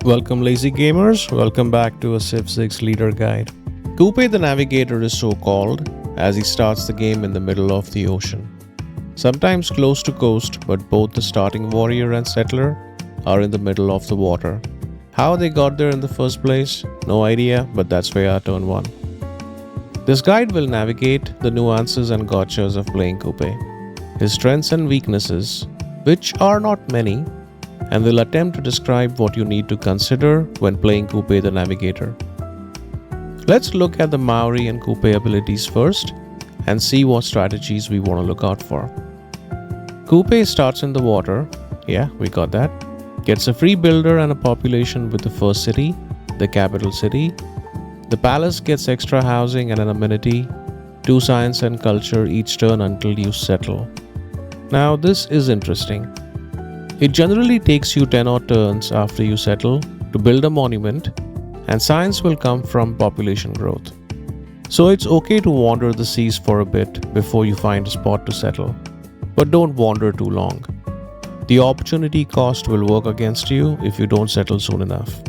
Welcome lazy gamers, welcome back to a Civ 6 leader guide. Kupe the Navigator is so called as he starts the game in the middle of the ocean. Sometimes close to coast, but both the starting warrior and settler are in the middle of the water. How they got there in the first place? No idea, but that's where our turn 1. This guide will navigate the nuances and gotchas of playing Kupe, his strengths and weaknesses, which are not many, and will attempt to describe what you need to consider when playing Kupe the Navigator. Let's look at the Maori and Kupe abilities first and see what strategies we want to look out for. Kupe starts in the water, yeah, we got that. Gets a free builder and a population with the first city, the capital city. The palace gets extra housing and an amenity, 2 science and culture each turn until you settle. Now this is interesting. It generally takes you 10 odd turns after you settle to build a monument, and science will come from population growth. So it's okay to wander the seas for a bit before you find a spot to settle, but don't wander too long. The opportunity cost will work against you if you don't settle soon enough.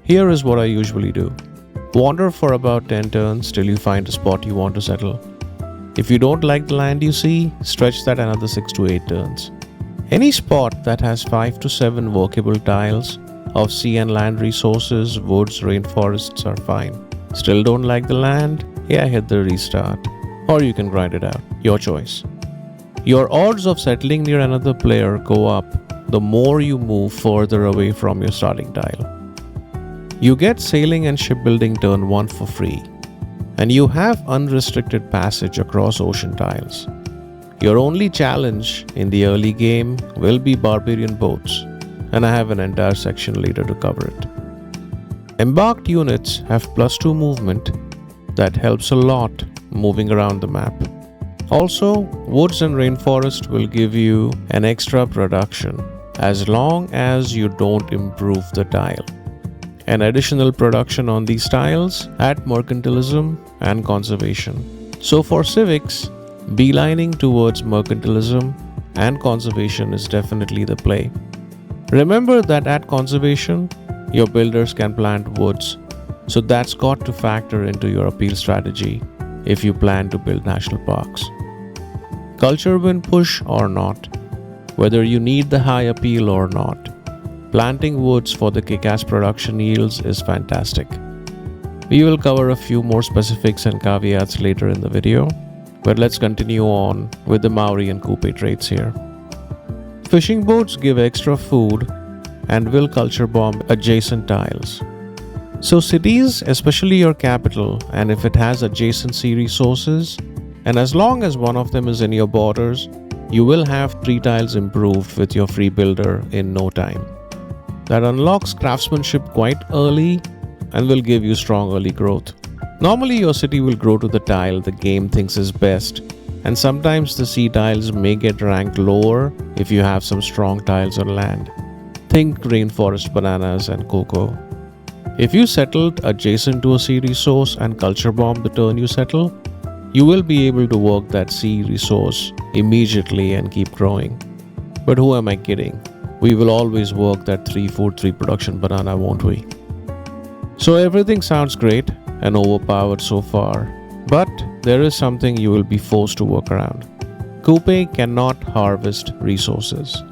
Here is what I usually do. Wander for about 10 turns till you find a spot you want to settle. If you don't like the land you see, stretch that another 6 to 8 turns. Any spot that has 5 to 7 workable tiles of sea and land resources, woods, rainforests are fine. Still don't like the land? Yeah, hit the restart. Or you can grind it out. Your choice. Your odds of settling near another player go up the more you move further away from your starting tile. You get sailing and shipbuilding turn 1 for free, and you have unrestricted passage across ocean tiles. Your only challenge in the early game will be barbarian boats, and I have an entire section later to cover it. Embarked units have +2 movement that helps a lot moving around the map. Also, woods and rainforest will give you an extra production as long as you don't improve the tile. An additional production on these tiles at mercantilism and conservation. So for civics, beelining towards mercantilism and conservation is definitely the play. Remember that at conservation, your builders can plant woods, so that's got to factor into your appeal strategy if you plan to build national parks. Culture win push or not, whether you need the high appeal or not, planting woods for the kick-ass production yields is fantastic. We will cover a few more specifics and caveats later in the video, but let's continue on with the Maori and Kupe traits here. Fishing boats give extra food and will culture bomb adjacent tiles. So cities, especially your capital, and if it has adjacent sea resources, and as long as one of them is in your borders, you will have 3 tiles improved with your free builder in no time. That unlocks craftsmanship quite early and will give you strong early growth. Normally your city will grow to the tile the game thinks is best, and sometimes the sea tiles may get ranked lower if you have some strong tiles on land. Think rainforest bananas and cocoa. If you settled adjacent to a sea resource and culture bomb the turn you settle, you will be able to work that sea resource immediately and keep growing. But who am I kidding? We will always work that 3 food 3 production banana, won't we? So everything sounds great and overpowered so far, but there is something you will be forced to work around. Kupe cannot harvest resources.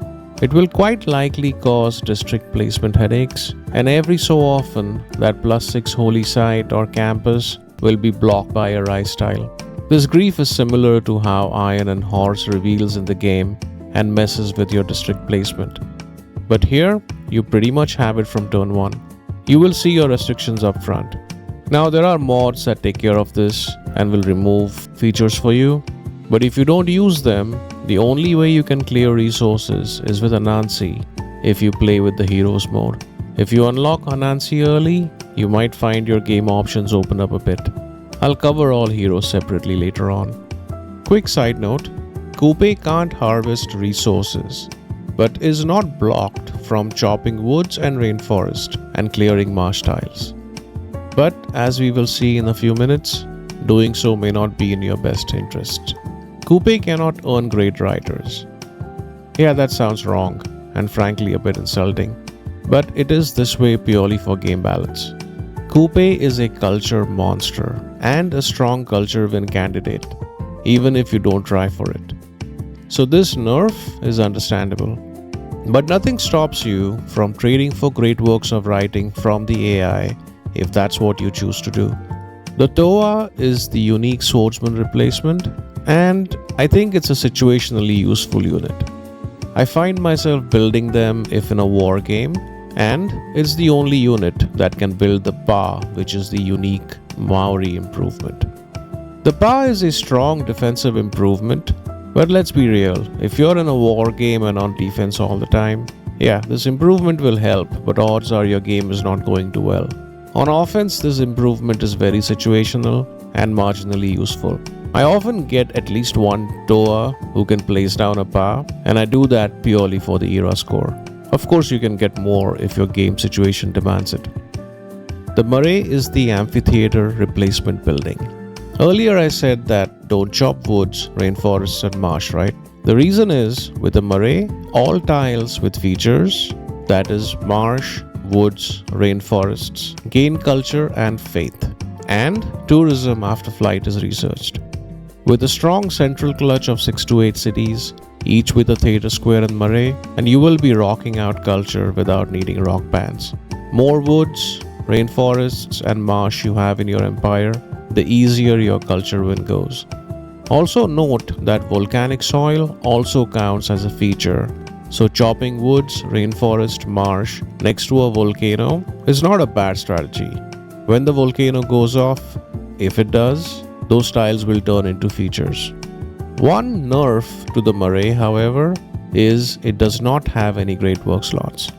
It will quite likely cause district placement headaches, and every so often that +6 holy site or campus will be blocked by a rice tile. This grief is similar to how Iron and Horse reveals in the game and messes with your district placement. But here, you pretty much have it from turn 1. You will see your restrictions up front. Now there are mods that take care of this and will remove features for you, but if you don't use them, the only way you can clear resources is with Anansi if you play with the Heroes mode. If you unlock Anansi early, you might find your game options open up a bit. I'll cover all heroes separately later on. Quick side note, Kupe can't harvest resources, but is not blocked from chopping woods and rainforest and clearing marsh tiles. But as we will see in a few minutes, doing so may not be in your best interest. Kupe cannot earn grade writers. Yeah, that sounds wrong and frankly a bit insulting. but it is this way purely for game balance. Kupe is a culture monster and a strong culture win candidate, even if you don't try for it. So this nerf is understandable. But nothing stops you from trading for great works of writing from the AI if that's what you choose to do. The Toa is the unique swordsman replacement, and I think it's a situationally useful unit. I find myself building them if in a war game, and it's the only unit that can build the Pa, which is the unique Māori improvement. The Pa is a strong defensive improvement, but let's be real, if you're in a war game and on defense all the time, yeah, this improvement will help, but odds are your game is not going too well. On offense, this improvement is very situational and marginally useful. I often get at least one Toa who can place down a Pa, and I do that purely for the era score. Of course, you can get more if your game situation demands it. The Marae is the amphitheater replacement building. Earlier I said that don't chop woods, rainforests and marsh, right? The reason is, with the Marae, all tiles with features, that is marsh, woods, rainforests, gain culture and faith, and tourism after flight is researched. With a strong central clutch of 6 to 8 cities, each with a theatre square and Marae, and you will be rocking out culture without needing rock bands. More woods, rainforests and marsh you have in your empire, the easier your culture win goes. Also note that volcanic soil also counts as a feature, so chopping woods, rainforest, marsh next to a volcano is not a bad strategy. When the volcano goes off, if it does, those tiles will turn into features. One nerf to the Marae, however, is it does not have any great work slots.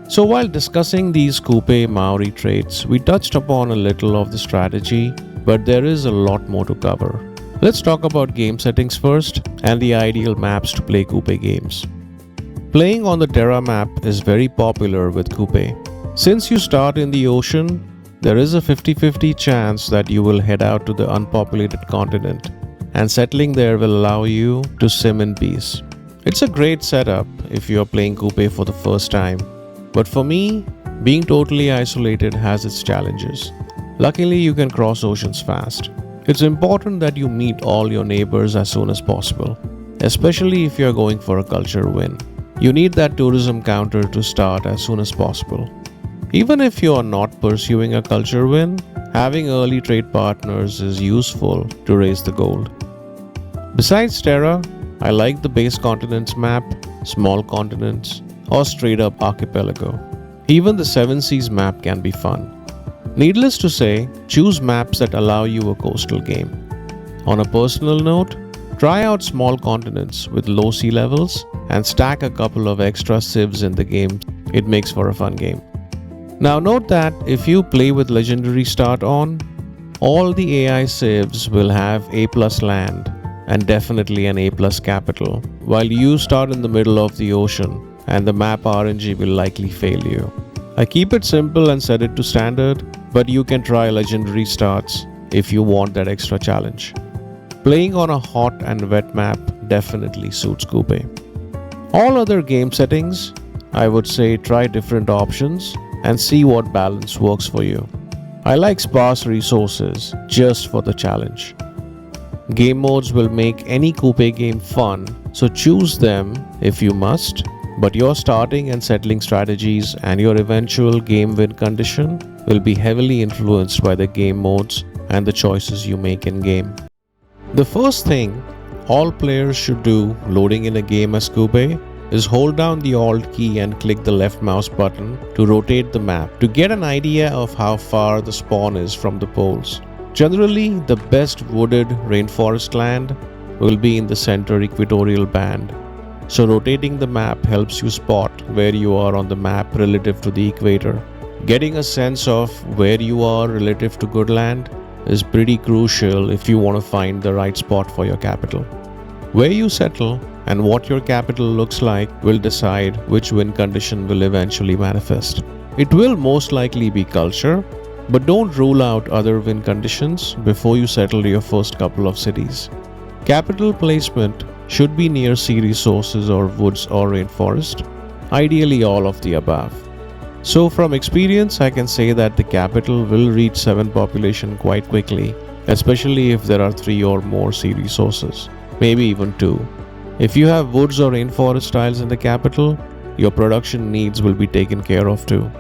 So while discussing these Kupe Māori traits, we touched upon a little of the strategy, but there is a lot more to cover. Let's talk about game settings first and the ideal maps to play Kupe games. Playing on the Terra map is very popular with Kupe. Since you start in the ocean, there is a 50-50 chance that you will head out to the unpopulated continent, and settling there will allow you to sim in peace. It's a great setup if you are playing Kupe for the first time, but for me, being totally isolated has its challenges. Luckily, you can cross oceans fast. It's important that you meet all your neighbors as soon as possible, especially if you're going for a culture win. You need that tourism counter to start as soon as possible. Even if you are not pursuing a culture win, having early trade partners is useful to raise the gold. Besides Terra, I like the base continents map, small continents, or straight up archipelago. Even the 7 Seas map can be fun. Needless to say, choose maps that allow you a coastal game. On a personal note, try out small continents with low sea levels and stack a couple of extra civs in the game. It makes for a fun game. Now note that if you play with Legendary Start on, all the AI civs will have A+ land and definitely an A+ capital, while you start in the middle of the ocean and the map RNG will likely fail you. I keep it simple and set it to standard, but you can try legendary starts if you want that extra challenge. Playing on a hot and wet map definitely suits Kupe. All other game settings, I would say try different options and see what balance works for you. I like sparse resources just for the challenge. Game modes will make any Kupe game fun, so choose them if you must, but your starting and settling strategies and your eventual game win condition will be heavily influenced by the game modes and the choices you make in game. The first thing all players should do loading in a game as Kupe is hold down the Alt key and click the left mouse button to rotate the map to get an idea of how far the spawn is from the poles. Generally, the best wooded rainforest land will be in the center equatorial band. So rotating the map helps you spot where you are on the map relative to the equator. Getting a sense of where you are relative to good land is pretty crucial if you want to find the right spot for your capital. Where you settle and what your capital looks like will decide which win condition will eventually manifest. It will most likely be culture, but don't rule out other win conditions before you settle your first couple of cities. Capital placement should be near sea resources or woods or rainforest, ideally all of the above. So from experience, I can say that the capital will reach 7 population quite quickly, especially if there are 3 or more sea resources, maybe even 2. If you have woods or rainforest tiles in the capital, your production needs will be taken care of too.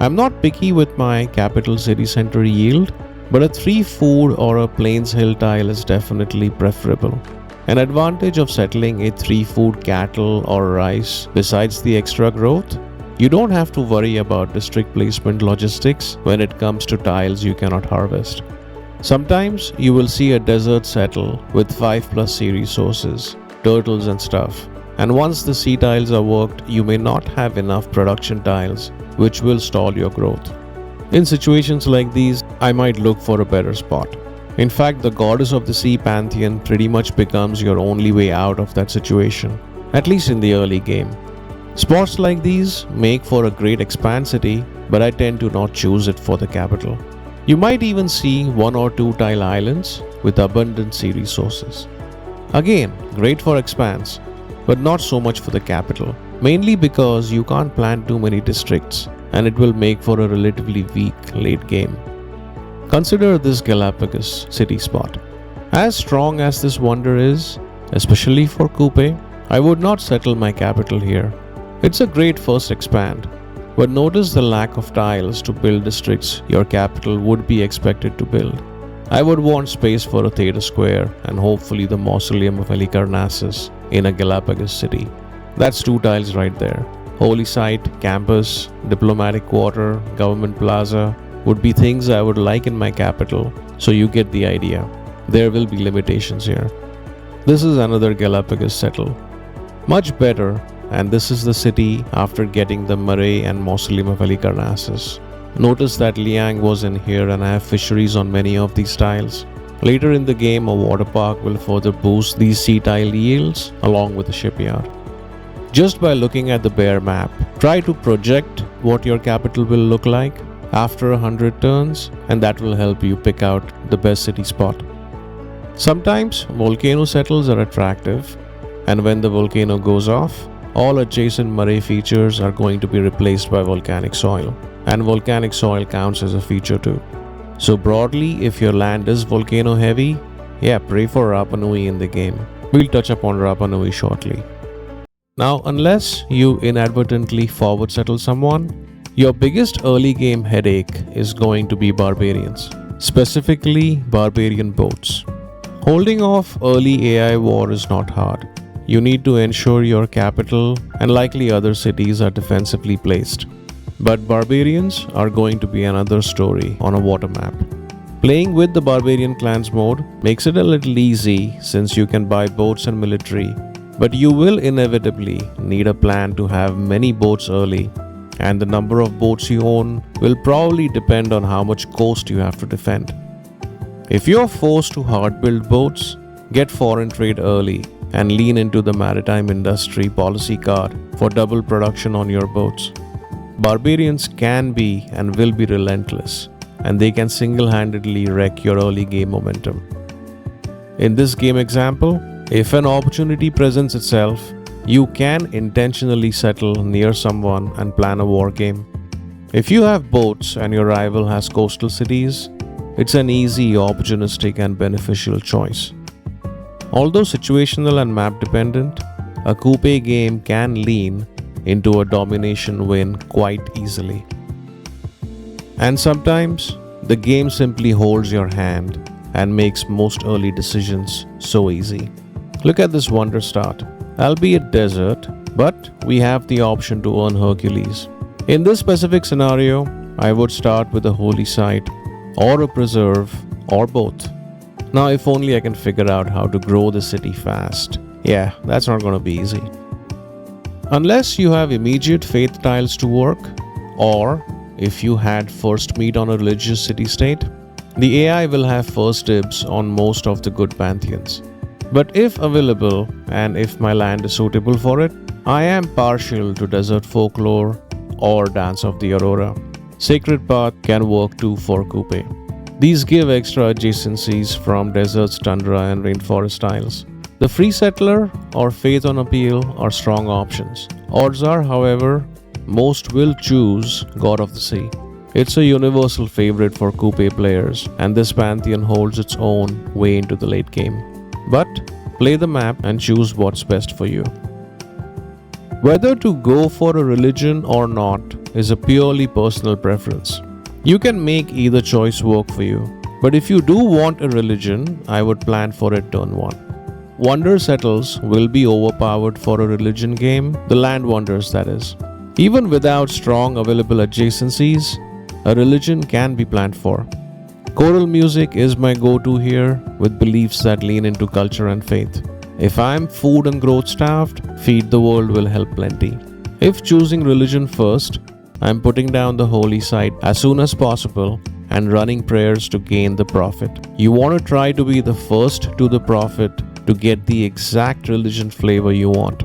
I'm not picky with my capital city center yield, but a 3 food or a plains hill tile is definitely preferable. An advantage of settling a 3 food cattle or rice besides the extra growth, you don't have to worry about district placement logistics when it comes to tiles you cannot harvest. Sometimes you will see a desert settle with 5+ sea resources, turtles and stuff, and once the sea tiles are worked, you may not have enough production tiles, which will stall your growth. In situations like these, I might look for a better spot. In fact, the goddess of the sea Pantheon pretty much becomes your only way out of that situation, at least in the early game. Spots like these make for a great expand city, but I tend to not choose it for the capital. You might even see 1 or 2 tile islands with abundant sea resources. Again, great for expanse, but not so much for the capital, mainly because you can't plant too many districts and it will make for a relatively weak late game. Consider this Galapagos city spot. As strong as this wonder is, especially for Kupe, I would not settle my capital here. It's a great first expand, but notice the lack of tiles to build districts your capital would be expected to build. I would want space for a theatre square and hopefully the mausoleum of Halicarnassus in a Galapagos city. That's 2 tiles right there. Holy site, campus, diplomatic quarter, government plaza would be things I would like in my capital, so you get the idea. There will be limitations here. This is another Galapagos settle. Much better, and this is the city after getting the Marae and mausoleum of Halicarnassus. Notice that Liang was in here and I have fisheries on many of these tiles. Later in the game, a water park will further boost these sea tile yields along with a shipyard. Just by looking at the bare map, try to project what your capital will look like after 100 turns, and that will help you pick out the best city spot. Sometimes volcano settles are attractive, and when the volcano goes off, all adjacent Marae features are going to be replaced by volcanic soil, and volcanic soil counts as a feature too. So broadly, if your land is volcano heavy, pray for Rapa Nui in the game. We'll touch upon Rapa Nui shortly. Now, unless you inadvertently forward settle someone, your biggest early game headache is going to be barbarians, specifically barbarian boats. Holding off early AI war is not hard. You need to ensure your capital and likely other cities are defensively placed. But barbarians are going to be another story on a water map. Playing with the barbarian clans mode makes it a little easy since you can buy boats and military, but you will inevitably need a plan to have many boats early, and the number of boats you own will probably depend on how much coast you have to defend. If you are forced to hard build boats, get foreign trade early and lean into the maritime industry policy card for double production on your boats. Barbarians can be and will be relentless, and they can single-handedly wreck your early game momentum. In this game example, if an opportunity presents itself, you can intentionally settle near someone and plan a war game. If you have boats and your rival has coastal cities, it's an easy, opportunistic and beneficial choice. Although situational and map dependent, a Kupe game can lean into a domination win quite easily. And sometimes, the game simply holds your hand and makes most early decisions so easy. Look at this wonder start. Albeit desert, but we have the option to earn Hercules. In this specific scenario, I would start with a holy site, or a preserve, or both. Now if only I can figure out how to grow the city fast. That's not gonna be easy. Unless you have immediate faith tiles to work, or if you had first meet on a religious city-state, the AI will have first dibs on most of the good pantheons. But if available, and if my land is suitable for it, I am partial to desert folklore or Dance of the Aurora. Sacred Path can work too for Kupe. These give extra adjacencies from deserts, tundra and rainforest tiles. The Free Settler or Faith on Appeal are strong options. Odds are, however, most will choose God of the Sea. It's a universal favorite for Kupe players, and this Pantheon holds its own way into the late game. But play the map and choose what's best for you. Whether to go for a religion or not is a purely personal preference. You can make either choice work for you, but if you do want a religion, I would plan for it turn 1. Wonder Settles will be overpowered for a religion game, the land wonders that is. Even without strong available adjacencies, a religion can be planned for. Choral music is my go-to here, with beliefs that lean into culture and faith. If I'm food and growth starved, Feed the World will help plenty. If choosing religion first, I'm putting down the holy site as soon as possible and running prayers to gain the prophet. You want to try to be the first to the prophet to get the exact religion flavor you want.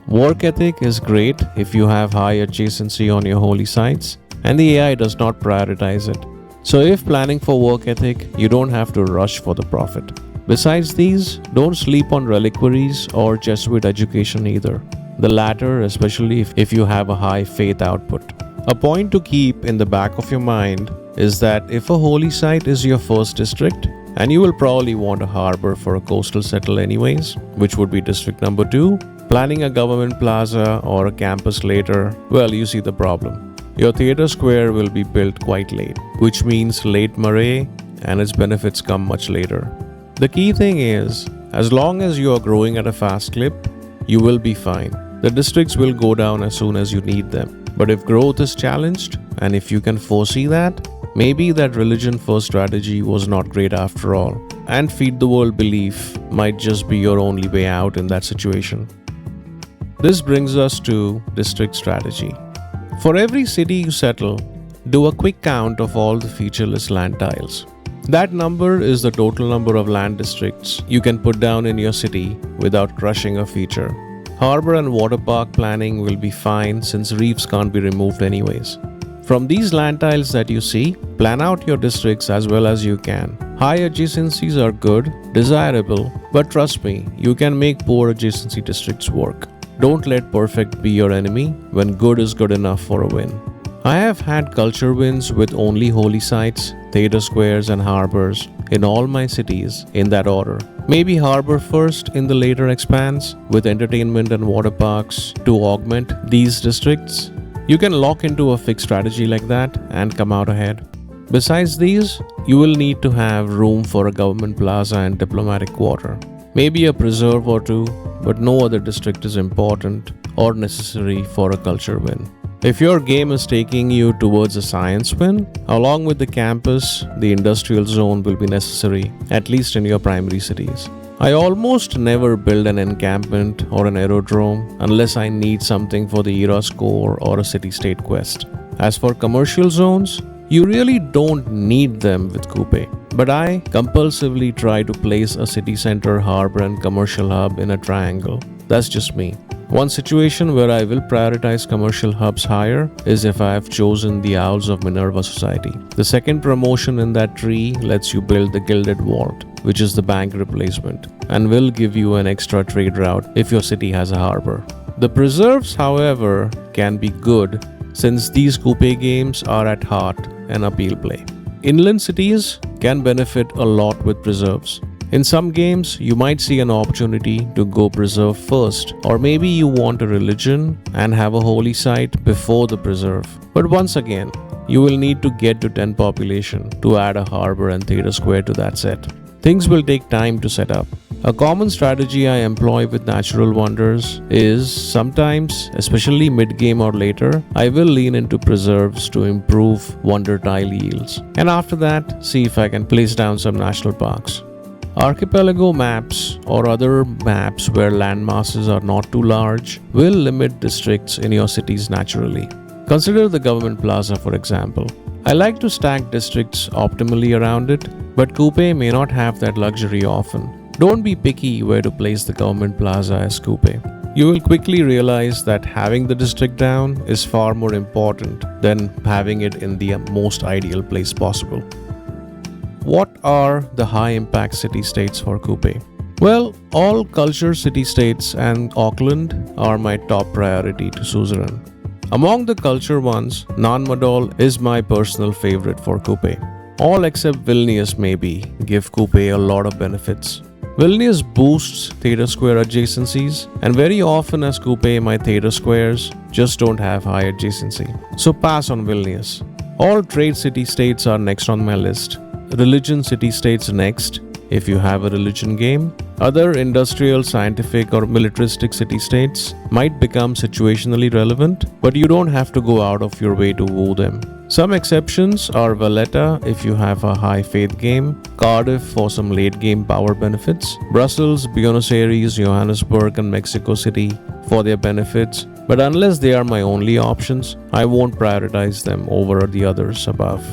Work ethic is great if you have high adjacency on your holy sites and the AI does not prioritize it. So if planning for work ethic, you don't have to rush for the prophet. Besides these, don't sleep on reliquaries or Jesuit education either. The latter, especially if you have a high faith output. A point to keep in the back of your mind is that if a holy site is your first district, and you will probably want a harbor for a coastal settle anyways, which would be district number 2, planning a government plaza or a campus later, well, you see the problem. Your theater square will be built quite late, which means late Marae, and its benefits come much later. The key thing is, as long as you are growing at a fast clip, you will be fine. The districts will go down as soon as you need them. But if growth is challenged, and if you can foresee that, maybe that religion-first strategy was not great after all, and Feed the World belief might just be your only way out in that situation. This brings us to district strategy. For every city you settle, do a quick count of all the featureless land tiles. That number is the total number of land districts you can put down in your city without crushing a feature. Harbor and water park planning will be fine since reefs can't be removed anyways. From these land tiles that you see, plan out your districts as well as you can. High adjacencies are good, desirable, but trust me, you can make poor adjacency districts work. Don't let perfect be your enemy when good is good enough for a win. I have had culture wins with only holy sites, theater squares and harbors in all my cities in that order. Maybe harbor first in the later expanse with entertainment and water parks to augment these districts. You can lock into a fixed strategy like that and come out ahead. Besides these, you will need to have room for a government plaza and diplomatic quarter. Maybe a preserve or two, but no other district is important or necessary for a culture win. If your game is taking you towards a science win, along with the campus, the industrial zone will be necessary, at least in your primary cities. I almost never build an encampment or an aerodrome unless I need something for the era score or a city-state quest. As for commercial zones, you really don't need them with Kupe, but I compulsively try to place a city center, harbor and commercial hub in a triangle. That's just me. One situation where I will prioritize commercial hubs higher is if I have chosen the Owls of Minerva Society. The second promotion in that tree lets you build the Gilded Vault, which is the bank replacement, and will give you an extra trade route if your city has a harbor. The preserves, however, can be good since these Kupe games are at heart an appeal play. Inland cities can benefit a lot with preserves. In some games, you might see an opportunity to go preserve first, or maybe you want a religion and have a holy site before the preserve. But once again, you will need to get to 10 population to add a harbor and theater square to that set. Things will take time to set up. A common strategy I employ with natural wonders is sometimes, especially mid-game or later, I will lean into preserves to improve wonder tile yields. And after that, see if I can place down some national parks. Archipelago maps or other maps where land masses are not too large will limit districts in your cities naturally. Consider the government plaza, for example. I like to stack districts optimally around it, but Kupe may not have that luxury often. Don't be picky where to place the government plaza as Kupe. You will quickly realize that having the district down is far more important than having it in the most ideal place possible. What are the high-impact city-states for Kupe? Well, all culture city-states and Auckland are my top priority to suzerain. Among the culture ones, Nan-Madol is my personal favorite for Kupe. All except Vilnius maybe give Kupe a lot of benefits. Vilnius boosts theta square adjacencies, and very often as Kupe my theta squares just don't have high adjacency. So pass on Vilnius. All trade city-states are next on my list. Religion city-states next, if you have a religion game. Other industrial, scientific or militaristic city-states might become situationally relevant, but you don't have to go out of your way to woo them. Some exceptions are Valletta if you have a high faith game, Cardiff for some late game power benefits, Brussels, Buenos Aires, Johannesburg and Mexico City for their benefits, but unless they are my only options, I won't prioritize them over the others above.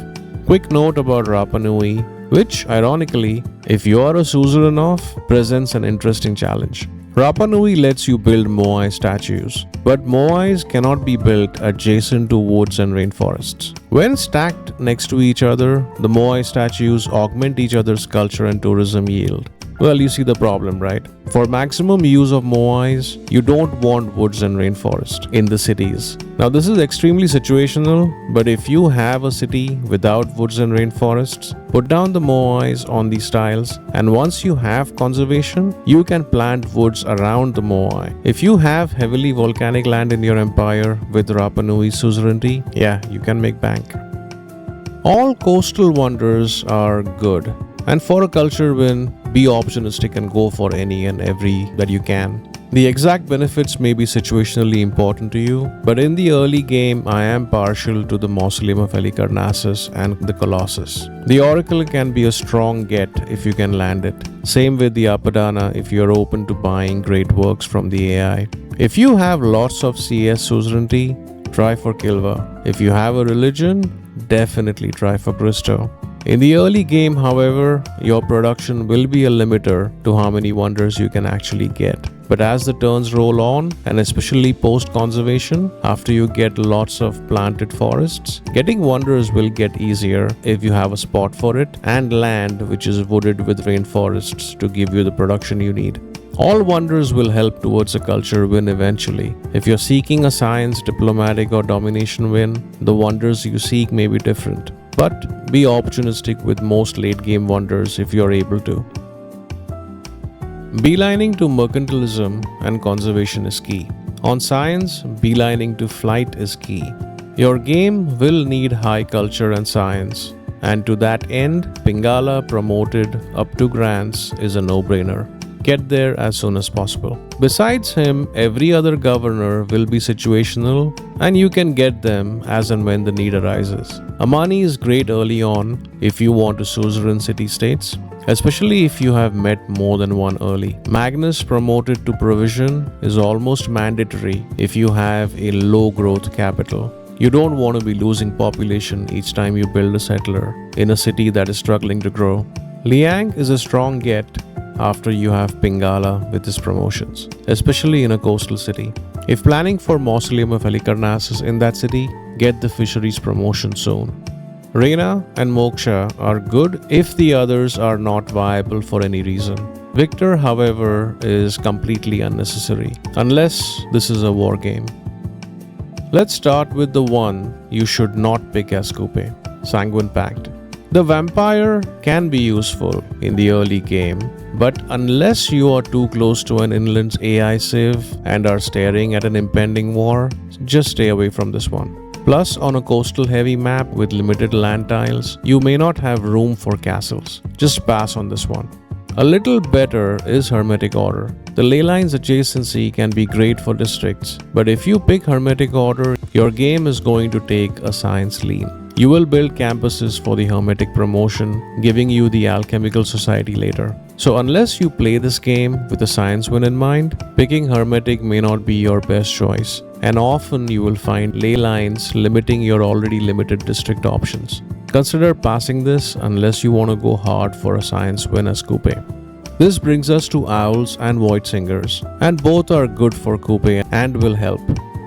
Quick note about Rapa Nui, which ironically, if you are a suzerain of, presents an interesting challenge. Rapa Nui lets you build moai statues, but moais cannot be built adjacent to woods and rainforests. When stacked next to each other, the moai statues augment each other's culture and tourism yield. Well, you see the problem, right? For maximum use of moais, you don't want woods and rainforest in the cities. Now this is extremely situational, but if you have a city without woods and rainforests, put down the moais on these tiles, and once you have conservation, you can plant woods around the moai. If you have heavily volcanic land in your empire with Rapa Nui suzerainty, yeah, you can make bank. All coastal wonders are good, and for a culture win, be opportunistic and go for any and every that you can. The exact benefits may be situationally important to you, but in the early game, I am partial to the Mausoleum of Halicarnassus and the Colossus. The Oracle can be a strong get if you can land it. Same with the Apadana if you are open to buying great works from the AI. If you have lots of CS suzerainty, try for Kilva. If you have a religion, definitely try for Bristow. In the early game, however, your production will be a limiter to how many wonders you can actually get. But as the turns roll on, and especially post-conservation, after you get lots of planted forests, getting wonders will get easier if you have a spot for it and land which is wooded with rainforests to give you the production you need. All wonders will help towards a culture win eventually. If you're seeking a science, diplomatic or domination win, the wonders you seek may be different. But be opportunistic with most late game wonders if you're able to. Beelining to mercantilism and conservation is key. On science, beelining to flight is key. Your game will need high culture and science, and to that end, Pingala promoted up to grants is a no-brainer. Get there as soon as possible. Besides him, every other governor will be situational and you can get them as and when the need arises. Amani is great early on if you want to suzerain city-states, especially if you have met more than one early. Magnus promoted to provision is almost mandatory if you have a low growth capital. You don't want to be losing population each time you build a settler in a city that is struggling to grow. Liang is a strong get after you have Pingala with his promotions, especially in a coastal city. If planning for Mausoleum of Halicarnassus in that city, get the fisheries promotion soon. Reina and Moksha are good if the others are not viable for any reason. Victor, however, is completely unnecessary, unless this is a war game. Let's start with the one you should not pick as Kupe, Sanguine Pact. The vampire can be useful in the early game, but unless you are too close to an inland AI civ and are staring at an impending war, just stay away from this one. Plus, on a coastal heavy map with limited land tiles, you may not have room for castles. Just pass on this one. A little better is Hermetic Order. The ley lines adjacency can be great for districts, but if you pick Hermetic Order, your game is going to take a science lean. You will build campuses for the Hermetic promotion, giving you the Alchemical Society later. So unless you play this game with a science win in mind, picking Hermetic may not be your best choice, and often you will find ley lines limiting your already limited district options. Consider passing this unless you want to go hard for a science win as Kupe. This brings us to Owls and Void Singers, and both are good for Kupe and will help,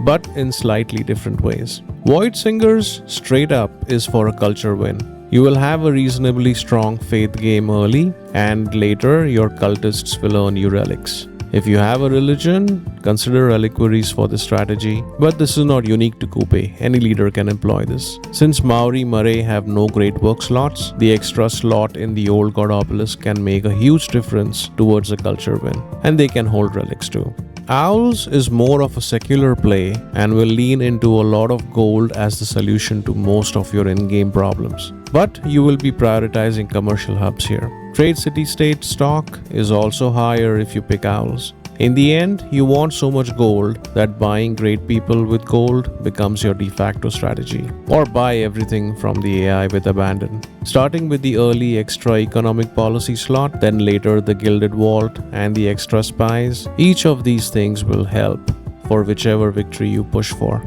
but in slightly different ways. Void Singers straight up is for a culture win. You will have a reasonably strong faith game early, and later your cultists will earn you relics. If you have a religion, consider reliquaries for this strategy, but this is not unique to Kupe. Any leader can employ this. Since Māori Marae have no great work slots, the extra slot in the old god obelisk can make a huge difference towards a culture win, and they can hold relics too. Owls is more of a secular play and will lean into a lot of gold as the solution to most of your in-game problems. But you will be prioritizing commercial hubs here. Trade city-state stock is also higher if you pick owls. In the end, you want so much gold that buying great people with gold becomes your de facto strategy. Or buy everything from the AI with abandon. Starting with the early extra economic policy slot, then later the gilded vault and the extra spies, each of these things will help for whichever victory you push for.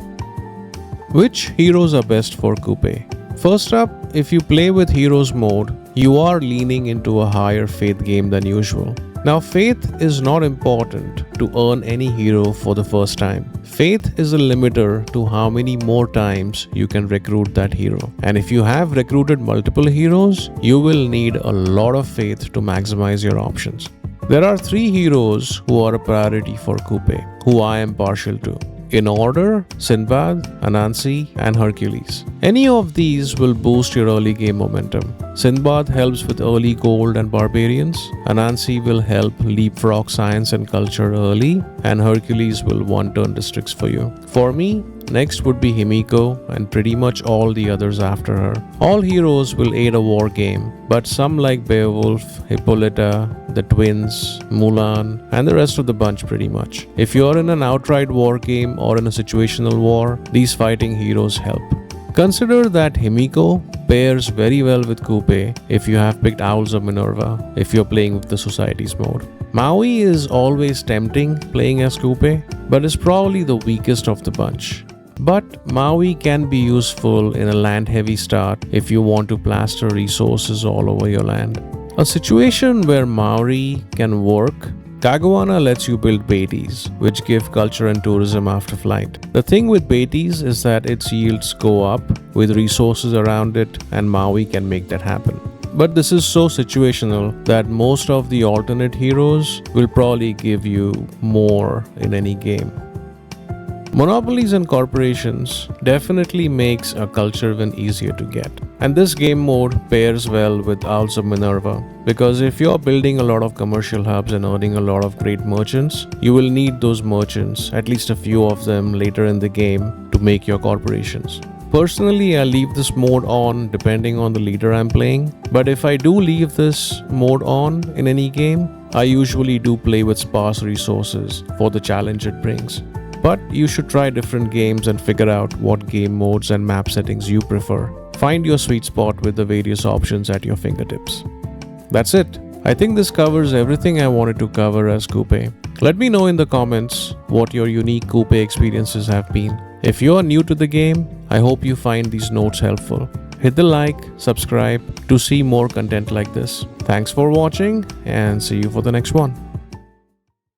Which heroes are best for Kupe? First up, if you play with heroes mode, you are leaning into a higher faith game than usual. Now, faith is not important to earn any hero for the first time. Faith is a limiter to how many more times you can recruit that hero. And if you have recruited multiple heroes, you will need a lot of faith to maximize your options. There are 3 heroes who are a priority for Kupe, who I am partial to. In order, Sinbad, Anansi, and Hercules. Any of these will boost your early game momentum. Sinbad helps with early gold and barbarians, Anansi will help leapfrog science and culture early, and Hercules will one-turn districts for you. For me, next would be Himiko and pretty much all the others after her. All heroes will aid a war game, but some like Beowulf, Hippolyta, the twins, Mulan, and the rest of the bunch pretty much. If you're in an outright war game or in a situational war, these fighting heroes help. Consider that Himiko pairs very well with Kupe if you have picked Owls of Minerva, if you're playing with the Societies mode. Maui is always tempting playing as Kupe, but is probably the weakest of the bunch. But Maui can be useful in a land-heavy start if you want to plaster resources all over your land. A situation where Maori can work, Kagawana lets you build baities, which give culture and tourism after flight. The thing with baities is that its yields go up with resources around it, and Maui can make that happen. But this is so situational that most of the alternate heroes will probably give you more in any game. Monopolies and corporations definitely makes a culture win easier to get. And this game mode pairs well with Owls of Minerva, because if you're building a lot of commercial hubs and earning a lot of great merchants, you will need those merchants, at least a few of them later in the game, to make your corporations. Personally, I leave this mode on depending on the leader I'm playing, but if I do leave this mode on in any game, I usually do play with sparse resources for the challenge it brings. But you should try different games and figure out what game modes and map settings you prefer. Find your sweet spot with the various options at your fingertips. That's it. I think this covers everything I wanted to cover as Kupe. Let me know in the comments what your unique Kupe experiences have been. If you are new to the game, I hope you find these notes helpful. Hit the like, subscribe to see more content like this. Thanks for watching and see you for the next one.